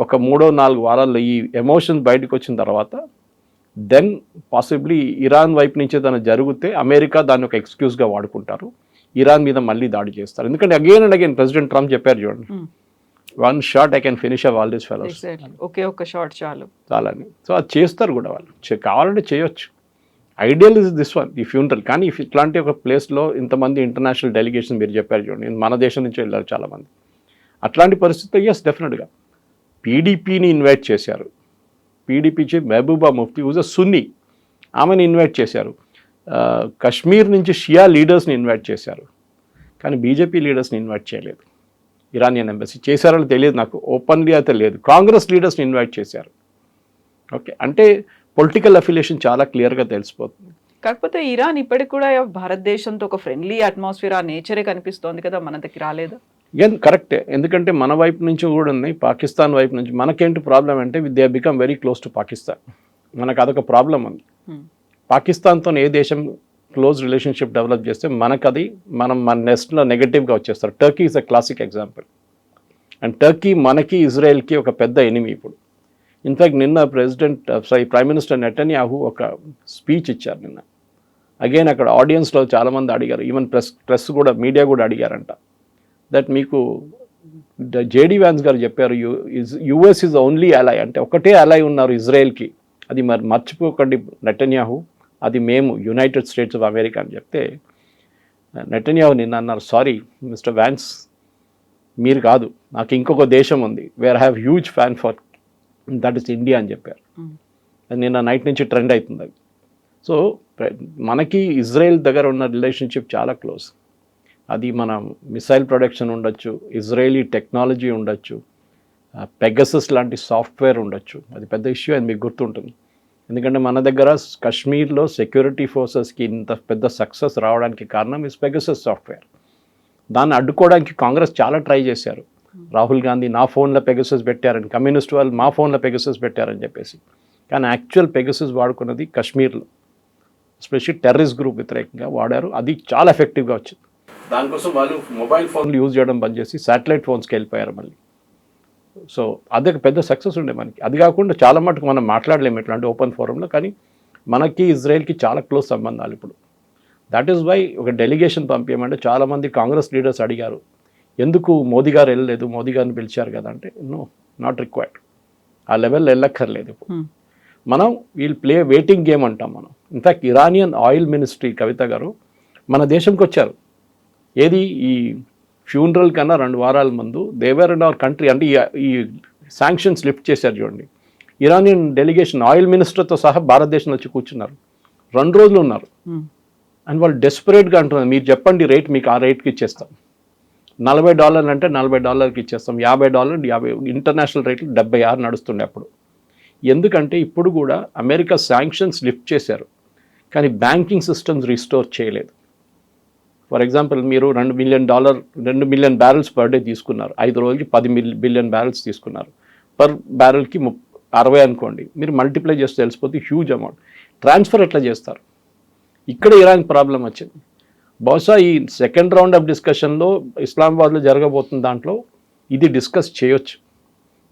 ఒక 3-4 వారాల్లో ఈ ఎమోషన్స్ బయటకు వచ్చిన తర్వాత, దెన్ పాసిబ్లీ ఇరాన్ వైపు నుంచి ఏదైనా జరిగితే అమెరికా దాన్ని ఒక ఎక్స్క్యూజ్గా వాడుకుంటారు, ఇరాన్ మీద మళ్ళీ దాడి చేస్తారు. ఎందుకంటే again and again President Trump చెప్పారు చూడండి, 1 shot I can finish all this fellows, ఒకే ఒక్క షాట్ చాలని. సో అది చేస్తారు కూడా వాళ్ళు, కావాలంటే చేయొచ్చు. ఐడియల్ ఇస్ దిస్ వన్, ఈ ఫ్యూనరల్. కానీ ఇట్లాంటి ఒక ప్లేస్లో ఇంతమంది ఇంటర్నేషనల్ డెలిగేషన్ మీరు చెప్పారు చూడండి, మన దేశం నుంచి వెళ్ళారు చాలామంది. అట్లాంటి పరిస్థితుల్లో ఎస్ డెఫినెట్గా పీడీపీని ఇన్వైట్ చేశారు. PDP chief Mehbooba Mufti who's a Sunni, ఆమెను ఇన్వైట్ చేశారు. కశ్మీర్ నుంచి షియా లీడర్స్ని ఇన్వైట్ చేశారు. కానీ బీజేపీ లీడర్స్ని ఇన్వైట్ చేయలేదు. ఇరానియన్ ఎంబసీ చేశారో తెలియదు నాకు, ఓపెన్లీ అయితే లేదు. కాంగ్రెస్ లీడర్స్ని ఇన్వైట్ చేశారు. ఓకే, అంటే పొలిటికల్ అఫిలియేషన్ చాలా క్లియర్గా తెలిసిపోతుంది. కాకపోతే ఇరాన్ ఇప్పటికి కూడా భారతదేశంతో ఒక ఫ్రెండ్లీ అట్మాస్ఫియర్, ఆ నేచరే కనిపిస్తోంది కదా, మన దగ్గర రాలేదా? కరెక్టే, ఎందుకంటే మన వైపు నుంచి కూడా ఉన్నాయి, పాకిస్తాన్ వైపు నుంచి. మనకేంటి ప్రాబ్లం అంటే they become very close to Pakistan, మనకు అదొక ప్రాబ్లం ఉంది. పాకిస్తాన్తో ఏ దేశం క్లోజ్ రిలేషన్షిప్ డెవలప్ చేస్తే మనకు మన నెక్స్ట్లో నెగటివ్గా వచ్చేస్తారు. Turkey is a classic example. And Turkey మనకి ఇజ్రాయెల్కి ఒక పెద్ద ఎనిమీ ఇప్పుడు. ఇన్ఫ్యాక్ట్ నిన్న ప్రైమ్ మినిస్టర్ నెటన్యాహు ఒక స్పీచ్ ఇచ్చారు నిన్న. అగైన్ అక్కడ ఆడియన్స్లో చాలామంది అడిగారు, ఈవెన్ ప్రెస్ కూడా, మీడియా కూడా అడిగారంట, దట్ మీకు జేడీ వ్యాన్స్ గారు చెప్పారు యుఎస్ ఈజ్ ఓన్లీ అలై, అంటే ఒకటే అలై ఉన్నారు ఇజ్రాయెల్కి, అది మరి మర్చిపోకండి నెటన్యాహు, అది మేము యునైటెడ్ స్టేట్స్ ఆఫ్ అమెరికా అని చెప్తే, నెటన్యాహు నిన్న అన్నారు, సారీ మిస్టర్ వ్యాన్స్, మీరు కాదు, నాకు ఇంకొక దేశం ఉంది where have huge fan for, that is India అని చెప్పారు. అది నిన్న నైట్ నుంచి ట్రెండ్ అవుతుంది అది. సో మనకి ఇజ్రాయెల్ దగ్గర ఉన్న రిలేషన్షిప్ చాలా క్లోజ్. అది మన మిసైల్ ప్రొడక్షన్ ఉండొచ్చు, ఇజ్రాయేలీ టెక్నాలజీ ఉండొచ్చు, పెగసస్ లాంటి సాఫ్ట్వేర్ ఉండొచ్చు. అది పెద్ద ఇష్యూ అని మీకు గుర్తుంటుంది. ఎందుకంటే మన దగ్గర కశ్మీర్లో సెక్యూరిటీ ఫోర్సెస్కి ఇంత పెద్ద సక్సెస్ రావడానికి కారణం ఇస్ పెగసస్ సాఫ్ట్వేర్. దాన్ని అడ్డుకోవడానికి కాంగ్రెస్ చాలా ట్రై చేశారు. రాహుల్ గాంధీ నా ఫోన్లో పెగసస్ పెట్టారని, కమ్యూనిస్ట్ వాళ్ళు మా ఫోన్లో పెగసస్ పెట్టారని చెప్పేసి. కానీ యాక్చువల్ పెగసస్ వాడుకున్నది కశ్మీర్లో, ఎస్పెషల్లీ టెర్రరిస్ట్ గ్రూప్ వ్యతిరేకంగా వాడారు. అది చాలా ఎఫెక్టివ్గా వచ్చింది. దానికోసం వాళ్ళు మొబైల్ ఫోన్లు యూజ్ చేయడం బంద్ చేసి శాటిలైట్ ఫోన్స్కి వెళ్ళిపోయారు మళ్ళీ. సో అదే పెద్ద సక్సెస్ ఉండే మనకి. అది కాకుండా చాలా మటుకు మనం మాట్లాడలేము ఇట్లాంటి ఓపెన్ ఫోరంలో, కానీ మనకి ఇజ్రాయెల్కి చాలా క్లోజ్ సంబంధాలు ఇప్పుడు. దట్ ఈస్ వై ఒక డెలిగేషన్ పంపించమంటే చాలామంది కాంగ్రెస్ లీడర్స్ అడిగారు, ఎందుకు మోదీ గారు వెళ్ళలేదు, మోదీ గారిని పిలిచారు కదా అంటే, నో, నాట్ రిక్వైర్డ్, ఆ లెవెల్లో వెళ్ళక్కర్లేదు. ఇప్పుడు మనం వీల్ ప్లే వెయిటింగ్ గేమ్ అంటాం మనం. ఇన్ఫ్యాక్ట్ ఇరానియన్ ఆయిల్ మినిస్ట్రీ కవిత గారు మన దేశంకి వచ్చారు. ఏది ఈ ఫ్యూనరల్ కన్నా 2 వారాల ముందు దేవర్ ఇన్ అవర్ కంట్రీ, అంటే ఈ శాంక్షన్స్ లిఫ్ట్ చేశారు చూడండి. ఇరానియన్ డెలిగేషన్ ఆయిల్ మినిస్టర్తో సహా భారతదేశంలో వచ్చి కూర్చున్నారు, 2 రోజులు ఉన్నారు. అండ్ వాళ్ళు డెస్పరేట్గా అంటున్నారు, మీరు చెప్పండి రేట్, మీకు ఆ రేట్కి ఇచ్చేస్తాం. $40 అంటే $40కి ఇచ్చేస్తాం, $50, 50 ఇంటర్నేషనల్ రేట్లు 76 నడుస్తుండే అప్పుడు. ఎందుకంటే ఇప్పుడు కూడా అమెరికా శాంక్షన్స్ లిఫ్ట్ చేశారు, కానీ బ్యాంకింగ్ సిస్టమ్స్ రిస్టోర్ చేయలేదు. ఫర్ ఎగ్జాంపుల్ మీరు $2 మిలియన్ బ్యారెల్స్ పర్ డే తీసుకున్నారు, 5 రోజులకి 10 బిలియన్ బ్యారెల్స్ తీసుకున్నారు, పర్ బ్యారెల్కి 60 అనుకోండి, మీరు మల్టిప్లై చేస్తే తెలిసిపోతే హ్యూజ్ అమౌంట్. ట్రాన్స్ఫర్ ఎట్లా చేస్తారు? ఇక్కడ ఇరాన్ ప్రాబ్లం వచ్చింది. బహుశా ఈ సెకండ్ రౌండ్ ఆఫ్ డిస్కషన్లో ఇస్లామాబాద్లో జరగబోతున్న దాంట్లో ఇది డిస్కస్ చేయొచ్చు,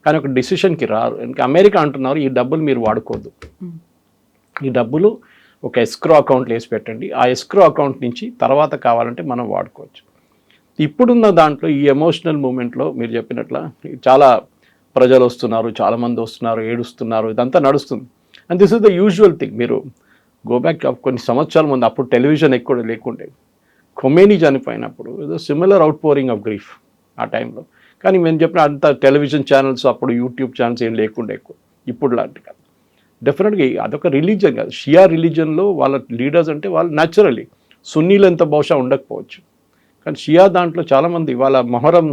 కానీ ఒక డిసిషన్కి రారు. ఎందుకంటే అమెరికా అంటున్నారు ఈ డబ్బులు మీరు వాడుకోవద్దు, ఈ డబ్బులు ఒక ఎస్క్రో అకౌంట్లో వేసి పెట్టండి, ఆ ఎస్క్రో అకౌంట్ నుంచి తర్వాత కావాలంటే మనం వాడుకోవచ్చు. ఇప్పుడున్న దాంట్లో ఈ ఎమోషనల్ మూమెంట్లో మీరు చెప్పినట్ల చాలా ప్రజలు వస్తున్నారు, చాలామంది వస్తున్నారు, ఏడుస్తున్నారు, ఇదంతా నడుస్తుంది. And this is the usual thing. మీరు గో బ్యాక్ కొన్ని సంవత్సరాల ముందు, అప్పుడు టెలివిజన్ ఎక్కువ లేకుండే, ఖొమేనీ చనిపోయినప్పుడు ఏదో similar out pouring of grief ఆ టైంలో. కానీ మేము చెప్పిన అంత టెలివిజన్ ఛానల్స్, అప్పుడు యూట్యూబ్ ఛానల్స్ ఏం లేకుండా ఎక్కువ, ఇప్పుడు లాంటి కాదు. డెఫినెట్గా అదొక రిలీజన్ కాదు, షియా రిలీజన్లో వాళ్ళ లీడర్స్ అంటే వాళ్ళు న్యాచురల్లీ సున్నీలు ఎంత బహుశా ఉండకపోవచ్చు, కానీ షియా దాంట్లో చాలామంది వాళ్ళ మొహరం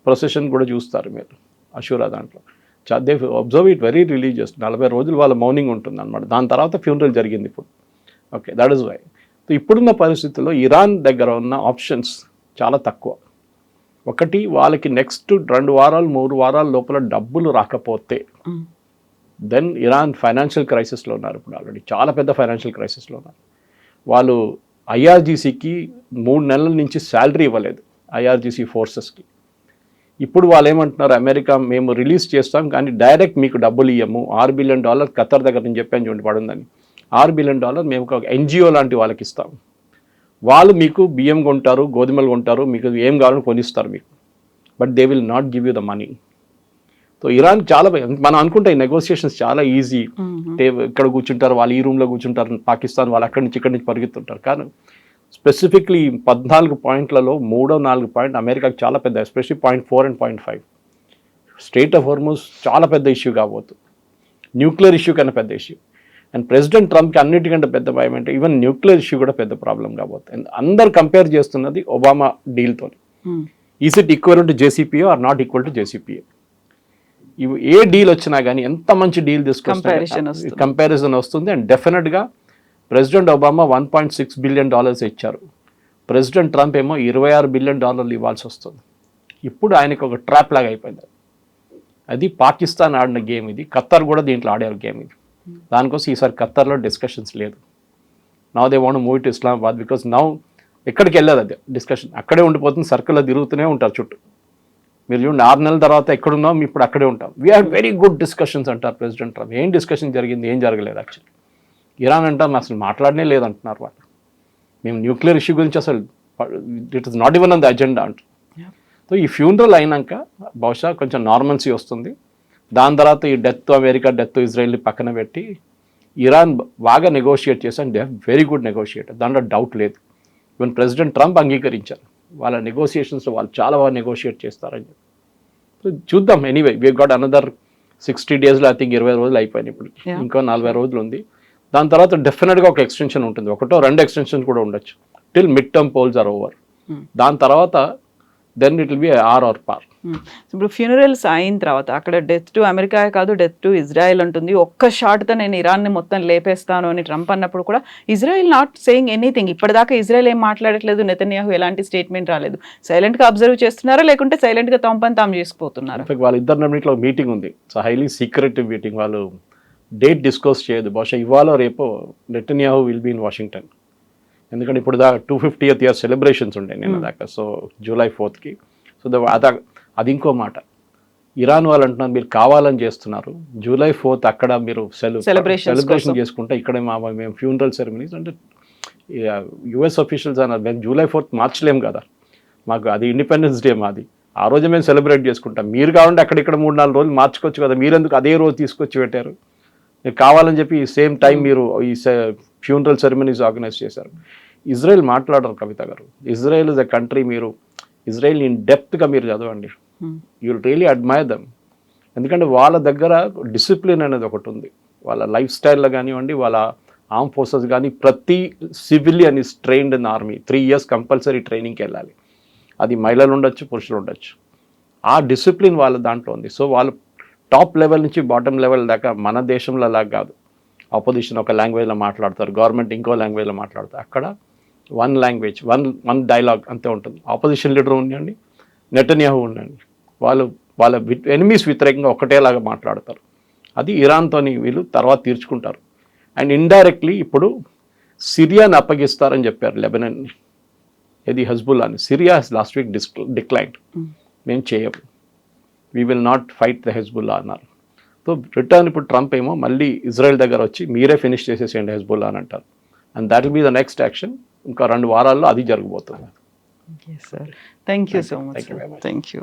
ప్రొసెషన్ కూడా చూస్తారు మీరు అషూరా దాంట్లో. They observe it very religious. 40 రోజులు వాళ్ళ మౌనింగ్ ఉంటుంది అనమాట. దాని తర్వాత ఫ్యూనరల్ జరిగింది ఇప్పుడు. Okay, that is why. ఇప్పుడున్న పరిస్థితుల్లో ఇరాన్ దగ్గర ఉన్న ఆప్షన్స్ చాలా తక్కువ. ఒకటి, వాళ్ళకి నెక్స్ట్ 2 వారాలు 3 వారాల లోపల డబ్బులు రాకపోతే దెన్ ఇరాన్ ఫైనాన్షియల్ క్రైసిస్లో ఉన్నారు. ఇప్పుడు ఆల్రెడీ చాలా పెద్ద ఫైనాన్షియల్ క్రైసిస్లో ఉన్నారు. వాళ్ళు ఐఆర్జీసీకి 3 నెలల నుంచి శాలరీ ఇవ్వలేదు, ఐఆర్జీసీ ఫోర్సెస్కి. ఇప్పుడు వాళ్ళు ఏమంటున్నారు, అమెరికా మేము రిలీజ్ చేస్తాం కానీ డైరెక్ట్ మీకు డబ్బులు ఇవ్వము, $6 బిలియన్ ఖత్తర్ దగ్గర నేను చెప్పాను చూడండి పడుందని, $6 బిలియన్ మేము ఒక ఎన్జిఓ లాంటి వాళ్ళకి ఇస్తాం, వాళ్ళు మీకు బియ్యం కొంటారు, గోధుమలు కొంటారు, మీకు ఏం కావాలని కొనిస్తారు మీకు, but they will not give you the money. So Iran చాలా, మనం అనుకుంటే ఈ నెగోసియేషన్స్ చాలా ఈజీ, ఇక్కడ కూర్చుంటారు వాళ్ళు, ఈ రూమ్లో కూర్చుంటారు, పాకిస్తాన్ వాళ్ళు అక్కడి నుంచి ఇక్కడి నుంచి పరిగెత్తుంటారు. కానీ స్పెసిఫిక్లీ 14 పాయింట్లలో 3-4 పాయింట్ అమెరికాకి చాలా పెద్ద, especially point 4 and point 5 strait of Hormuz చాలా పెద్ద ఇష్యూ కాబోతుంది, న్యూక్లియర్ ఇష్యూ కన్నా పెద్ద ఇష్యూ. అండ్ ప్రెసిడెంట్ ట్రంప్కి అన్నిటికంటే పెద్ద భయం అంటే ఈవెన్ న్యూక్లియర్ ఇష్యూ కూడా పెద్ద ప్రాబ్లం కాబోతుంది. అందరు కంపేర్ చేస్తున్నది ఒబామా డీల్తో. Is it equal to JCPOA or not equal to JCPOA? ఇవి ఏ డీల్ వచ్చినా కానీ ఎంత మంచి డీల్ తీసుకొస్తే కంపారిజన్ వస్తుంది. అండ్ డెఫినెట్గా ప్రెసిడెంట్ ఒబామా $1.6 బిలియన్ ఇచ్చారు, ప్రెసిడెంట్ ట్రంప్ ఏమో $26 బిలియన్ ఇవ్వాల్సి వస్తుంది. ఇప్పుడు ఆయనకు ఒక ట్రాప్ లాగా అయిపోయింది. అది పాకిస్తాన్ ఆడిన గేమ్ ఇది, ఖత్తర్ కూడా దీంట్లో ఆడారు గేమ్ ఇది. దానికోసం ఈసారి ఖత్తర్లో డిస్కషన్స్ లేదు. Now they want move to Islamabad because now ఎక్కడికి వెళ్ళదు అది డిస్కషన్, అక్కడే ఉండిపోతుంది, సర్కిల్లో తిరుగుతూనే ఉంటారు చుట్టూ. మీరు చూడండి 6 నెలల తర్వాత ఎక్కడున్నాం, ఇప్పుడు అక్కడే ఉంటాం. We had very good discussions అంటారు ప్రెసిడెంట్ ట్రంప్. ఏం డిస్కషన్ జరిగింది, ఏం జరగలేదు. యాక్చువల్లీ ఇరాన్ అంటాం అసలు మాట్లాడనే లేదంటున్నారు వాళ్ళు. మేము న్యూక్లియర్ ఇష్యూ గురించి అసలు it is not even on the agenda అంటారు. సో ఈ ఫ్యూనరల్ అయినాక బహుశా కొంచెం నార్మల్సీ వస్తుంది. దాని తర్వాత ఈ డెత్ అమెరికా, డెత్ ఇజ్రాయెల్ని పక్కన పెట్టి ఇరాన్ బాగా నెగోషియేట్ చేశాను. They have very good negotiator, దాంట్లో డౌట్ లేదు. ఈవెన్ ప్రెసిడెంట్ ట్రంప్ అంగీకరించారు వాళ్ళ నెగోషియేషన్స్లో వాళ్ళు చాలా బాగా నెగోషియేట్ చేస్తారని చెప్పి. సో చూద్దాం. ఎనీవే వీ గాట్ అనదర్ 60 డేస్లో ఐ థింక్ 20 రోజులు అయిపోయినాయి. ఇప్పుడు ఇంకో 40 రోజులు ఉంది. దాని తర్వాత డెఫినెట్గా ఒక ఎక్స్టెన్షన్ ఉంటుంది, 1-2 ఎక్స్టెన్షన్ కూడా ఉండొచ్చు till mid term polls are over. దాని తర్వాత దెన్ ఇట్ విల్ బి ఆర్ ఆర్ పార్. ఇప్పుడు ఫ్యూనరల్స్ అయిన తర్వాత అక్కడ డెత్ టు అమెరికా కాదు, డెత్ టు ఇజ్రాయెల్ ఉంటుంది. ఒక్క షాట్తో నేను ఇరాన్ని మొత్తం లేపేస్తాను అని ట్రంప్ అన్నప్పుడు కూడా ఇజ్రాయెల్ నాట్ సేయింగ్ ఎనీథింగ్. ఇప్పటిదాకా ఇజ్రాయెల్ ఏం మాట్లాడట్లేదు, నెతన్యాహు ఎలాంటి స్టేట్మెంట్ రాలేదు. సైలెంట్గా అబ్జర్వ్ చేస్తున్నారా లేకుంటే సైలెంట్గా తమ తాము చేసుకుపోతున్నారా? వాళ్ళిద్దరు మీట్లో మీటింగ్ ఉంది, సో హైలీ సీక్రెటివ్ మీటింగ్. వాళ్ళు డేట్ డిస్కస్ చేయదు. బహుశా ఇవాళ రేపు Netanyahu will be in Washington. ఎందుకంటే ఇప్పుడు 250th ఇయర్ సెలబ్రేషన్స్ ఉంటాయి నిన్న దాకా, సో July 4th. సో అది ఇంకో మాట. ఇరాన్ వాళ్ళు అంటున్నారు మీరు కావాలని చేస్తున్నారు, July 4th అక్కడ మీరు సెలబ్రేషన్ చేసుకుంటే ఇక్కడ మేము ఫ్యూనరల్ సెరమనీస్ అంటే యుఎస్ అఫీషియల్స్ అన్నారు మేము July 4th మార్చలేం కదా, మాకు అది ఇండిపెండెన్స్ డే మాది, ఆ రోజు మేము సెలబ్రేట్ చేసుకుంటాం. మీరు కావాలంటే అక్కడిక్కడ 3-4 రోజులు మార్చుకోవచ్చు కదా, మీరెందుకు అదే రోజు తీసుకొచ్చి పెట్టారు? మీరు కావాలని చెప్పి సేమ్ టైం మీరు ఈ ఫ్యూనరల్ సెరమనీస్ ఆర్గనైజ్ చేశారు. ఇజ్రాయెల్ మాట్లాడరు కవిత గారు. ఇజ్రాయెల్ ఇస్ ఎ కంట్రీ, మీరు ఇజ్రాయెల్ ఇన్ డెప్త్గా మీరు చదవండి, you will really admire them. ఎందుకంటే వాళ్ళ దగ్గర డిసిప్లిన్ అనేది ఒకటి ఉంది. వాళ్ళ లైఫ్ స్టైల్లో కానివ్వండి, వాళ్ళ ఆర్మ్ ఫోర్సెస్ కానీ, ప్రతి civilian is trained in army. 3 years compulsory ట్రైనింగ్కి వెళ్ళాలి. అది మహిళలు ఉండొచ్చు, పురుషులు ఉండొచ్చు. ఆ డిసిప్లిన్ వాళ్ళ దాంట్లో ఉంది. సో వాళ్ళు టాప్ లెవెల్ నుంచి బాటమ్ లెవెల్ దాకా మన దేశంలో అలా కాదు. ఆపోజిషన్ ఒక లాంగ్వేజ్లో మాట్లాడతారు, గవర్నమెంట్ ఇంకో లాంగ్వేజ్లో మాట్లాడతారు. అక్కడ 1 లాంగ్వేజ్, వన్ డైలాగ్ అంతే ఉంటుంది. ఆపోజిషన్ లీడర్ ఉండండి, నెతన్యాహు ఉండండి, వాళ్ళ ఎనిమీస్ వ్యతిరేకంగా ఒకటేలాగా మాట్లాడతారు. అది ఇరాన్తోని వీళ్ళు తర్వాత తీర్చుకుంటారు. అండ్ ఇండైరెక్ట్లీ ఇప్పుడు సిరియాని అప్పగిస్తారని చెప్పారు లెబనన్ని. ఇది హజ్బుల్లాని. Syria last week declined. మేము చేయము, we will not fight the Hezbollah అన్నారు. సో రిటర్న్ ఇప్పుడు ట్రంప్ ఏమో మళ్ళీ ఇజ్రాయెల్ దగ్గర వచ్చి మీరే ఫినిష్ చేసేసేయండి హెజ్బుల్లా అని అంటారు. And that will be the next action. ఇంకా 2 వారాల్లో అది జరగబోతుంది. Sir thank you so much. Thank you very much. Thank you.